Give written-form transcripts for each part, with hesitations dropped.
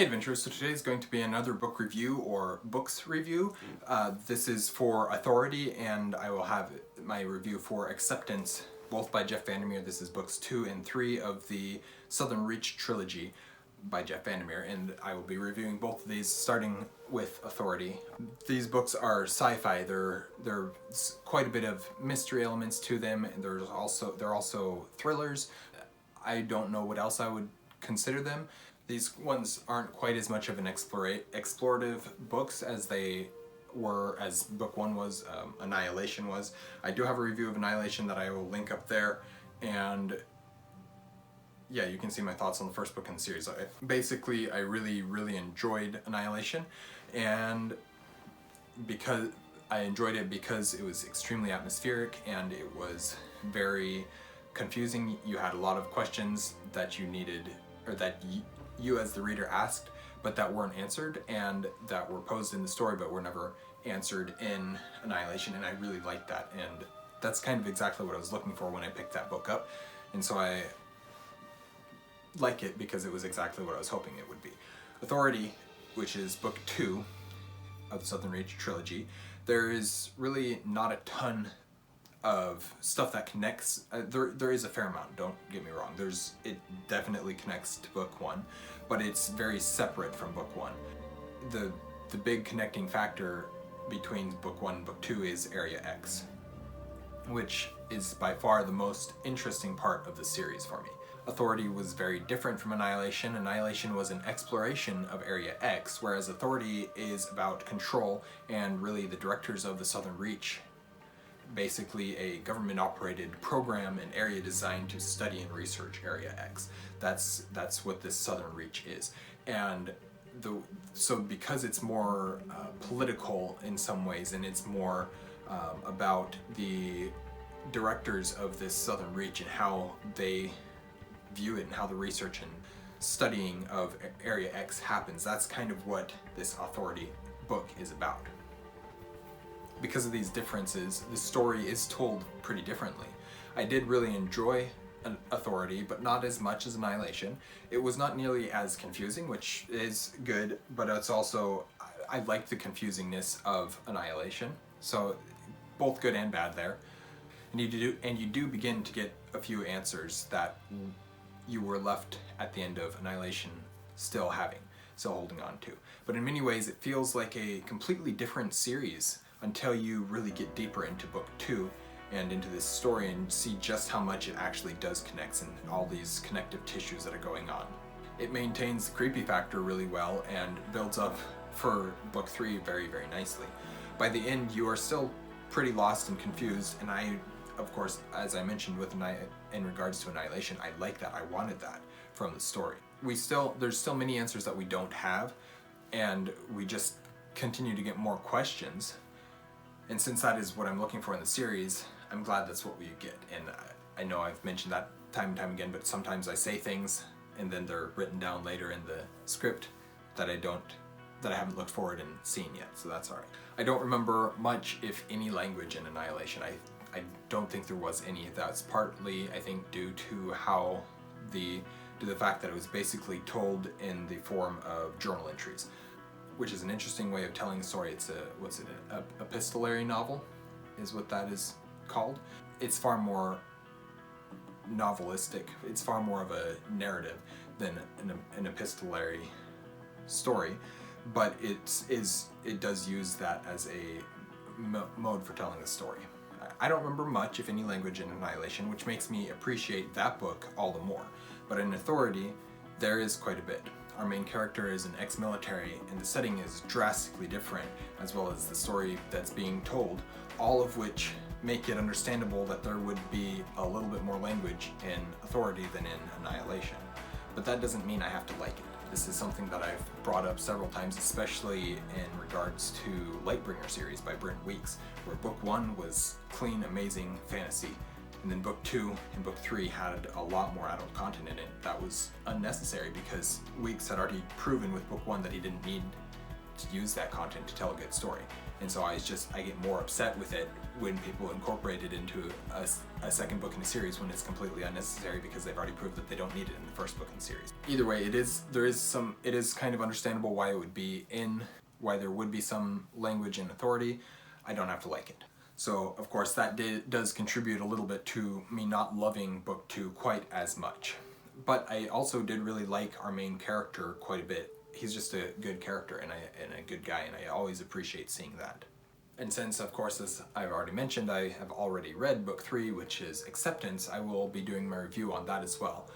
Hey adventurers, so today is going to be another book review or books review. This is for Authority, and I will have my review for Acceptance, both by Jeff VanderMeer. This is books 2 and 3 of the Southern Reach trilogy by Jeff VanderMeer, and I will be reviewing both of these starting with Authority. These books are sci-fi. There's quite a bit of mystery elements to them, and they're also thrillers. I don't know what else I would consider them. These ones aren't quite as much of an explorative books as book 1 was, Annihilation was. I do have a review of Annihilation that I will link up there, and yeah, you can see my thoughts on the first book in the series. Basically, I really enjoyed Annihilation, and because I enjoyed it because it was extremely atmospheric and it was very confusing. You had a lot of questions that you needed, or that you as the reader asked, but that weren't answered, and that were posed in the story but were never answered in Annihilation, and I really liked that, and that's kind of exactly what I was looking for when I picked that book up, and so I like it because it was exactly what I was hoping it would be. Authority, which is book 2 of the Southern Reach trilogy, there is really not a ton of stuff that connects. There is a fair amount, don't get me wrong. It definitely connects to book 1, but it's very separate from book 1. The big connecting factor between book 1 and book 2 is Area X, which is by far the most interesting part of the series for me. Authority was very different from Annihilation. Annihilation was an exploration of Area X, whereas Authority is about control and really the directors of the Southern Reach. Basically a government-operated program and area designed to study and research Area X. That's what this Southern Reach is. And so because it's more political in some ways, and it's more about the directors of this Southern Reach and how they view it and how the research and studying of Area X happens, that's kind of what this Authority book is about. Because of these differences, the story is told pretty differently. I did really enjoy Authority, but not as much as Annihilation. It was not nearly as confusing, which is good, but it's also, I like the confusingness of Annihilation. So both good and bad there. And you do begin to get a few answers that you were left at the end of Annihilation still holding on to. But in many ways it feels like a completely different series until you really get deeper into book 2 and into this story and see just how much it actually does connect and all these connective tissues that are going on. It maintains the creepy factor really well and builds up for book 3 very nicely. By the end you are still pretty lost and confused, and I, of course, as I mentioned in regards to Annihilation, I like that. I wanted that from the story. There's still many answers that we don't have, and we just continue to get more questions. And since that is what I'm looking for in the series, I'm glad that's what we get. And I know I've mentioned that time and time again, but sometimes I say things and then they're written down later in the script that I haven't looked forward and seen yet, so that's alright. I don't remember much, if any, language in Annihilation. I don't think there was any. That's partly, I think, due to the fact that it was basically told in the form of journal entries, which is an interesting way of telling a story. It's an epistolary novel is what that is called. It's far more novelistic. It's far more of a narrative than an epistolary story, but it does use that as a mode for telling a story. I don't remember much, if any, language in Annihilation, which makes me appreciate that book all the more. But in Authority, there is quite a bit. Our main character is an ex-military, and the setting is drastically different, as well as the story that's being told, all of which make it understandable that there would be a little bit more language in Authority than in Annihilation. But that doesn't mean I have to like it. This is something that I've brought up several times, especially in regards to Lightbringer series by Brent Weeks, where book 1 was clean, amazing fantasy, and then book 2 and book 3 had a lot more adult content in it that was unnecessary because Weeks had already proven with book 1 that he didn't need use that content to tell a good story. And so I get more upset with it when people incorporate it into a second book in a series when it's completely unnecessary because they've already proved that they don't need it in the first book in the series. Either way, it is kind of understandable why why there would be some language in authority. I don't have to like it. So of course that does contribute a little bit to me not loving book 2 quite as much. But I also did really like our main character quite a bit. He's just a good character and a good guy, and I always appreciate seeing that. And since, of course, as I've already mentioned, I have already read book 3, which is Acceptance, I will be doing my review on that as well.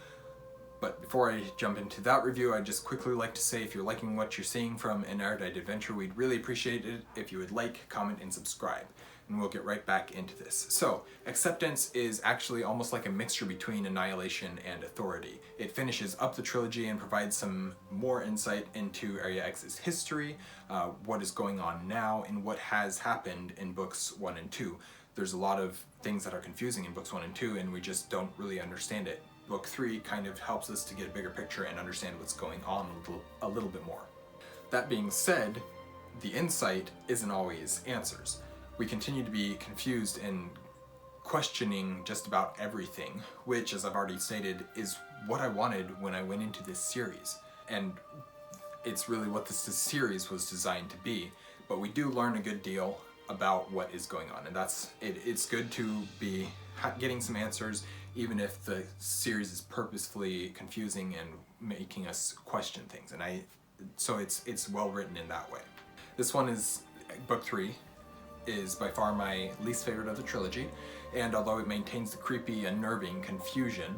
But before I jump into that review, I'd just quickly like to say if you're liking what you're seeing from an Erudite adventure, we'd really appreciate it if you would like, comment, and subscribe. And we'll get right back into this. So, Acceptance is actually almost like a mixture between Annihilation and Authority. It finishes up the trilogy and provides some more insight into Area X's history, what is going on now, and what has happened in books 1 and 2. There's a lot of things that are confusing in books 1 and 2, and we just don't really understand it. Book 3 kind of helps us to get a bigger picture and understand what's going on a little bit more. That being said, the insight isn't always answers. We continue to be confused and questioning just about everything, which, as I've already stated, is what I wanted when I went into this series. And it's really what this series was designed to be. But we do learn a good deal about what is going on, and it's good to be getting some answers, even if the series is purposefully confusing and making us question things. And so it's well written in that way. This one is book 3. Is by far my least favorite of the trilogy, and although it maintains the creepy, unnerving confusion,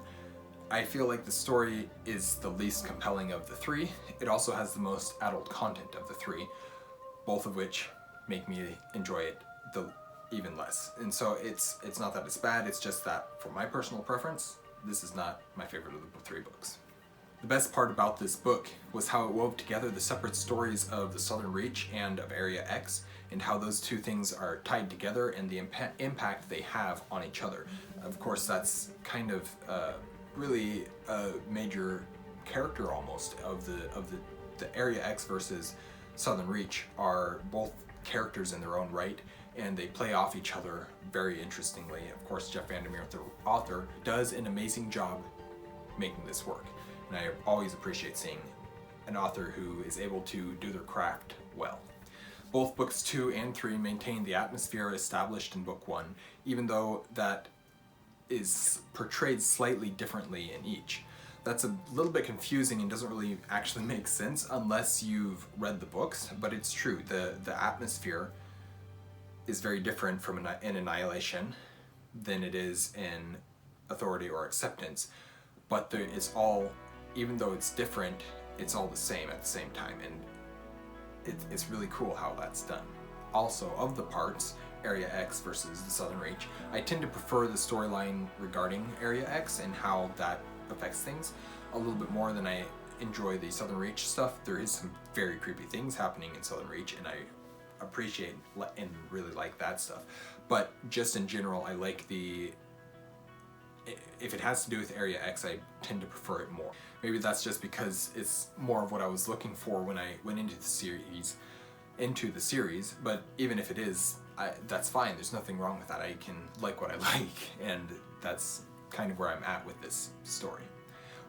I feel like the story is the least compelling of the 3. It also has the most adult content of the 3, both of which make me enjoy it even less. And so it's not that it's bad, it's just that for my personal preference, this is not my favorite of the 3 books. The best part about this book was how it wove together the separate stories of the Southern Reach and of Area X, and how those two things are tied together and the impact they have on each other. Of course, that's kind of really a major character almost of the Area X versus Southern Reach are both characters in their own right, and they play off each other very interestingly. Of course, Jeff VanderMeer, the author, does an amazing job making this work. And I always appreciate seeing an author who is able to do their craft well. Both books 2 and 3 maintain the atmosphere established in book 1, even though that is portrayed slightly differently in each. That's a little bit confusing and doesn't really actually make sense unless you've read the books, but it's true. The atmosphere is very different in Annihilation than it is in Authority or Acceptance, but it's all, even though it's different, it's all the same at the same time, and it's really cool how that's done. Also, of the parts, Area X versus the Southern Reach, I tend to prefer the storyline regarding Area X and how that affects things a little bit more than I enjoy the Southern Reach stuff. There is some very creepy things happening in Southern Reach, and I appreciate and really like that stuff. But just in general, I like if it has to do with Area X, I tend to prefer it more. Maybe that's just because it's more of what I was looking for when I went into the series, but even if it is, that's fine. There's nothing wrong with that. I can like what I like, and that's kind of where I'm at with this story.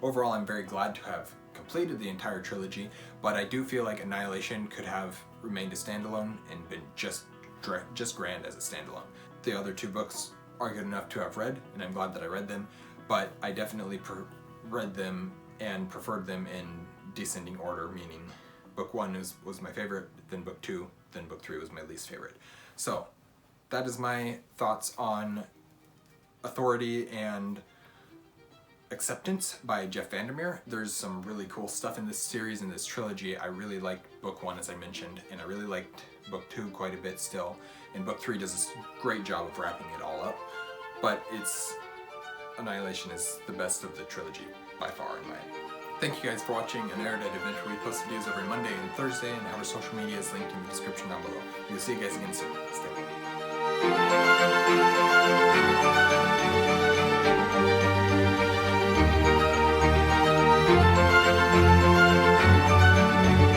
Overall, I'm very glad to have completed the entire trilogy, but I do feel like Annihilation could have remained a standalone and been just grand as a standalone. The other 2 books are good enough to have read, and I'm glad that I read them, but I definitely read them and preferred them in descending order, meaning book 1 was my favorite, then book 2, then book 3 was my least favorite. So that is my thoughts on Authority and Acceptance by Jeff VanderMeer. There's some really cool stuff in this series, in this trilogy. I really liked book 1, as I mentioned, and I really liked book 2 quite a bit still, and book 3 does a great job of wrapping it all up, but Annihilation is the best of the trilogy by far in my opinion. Thank you guys for watching an Erudite adventure. We post videos every Monday and Thursday, and our social media is linked in the description down below. We'll see you guys again soon. Stay tuned.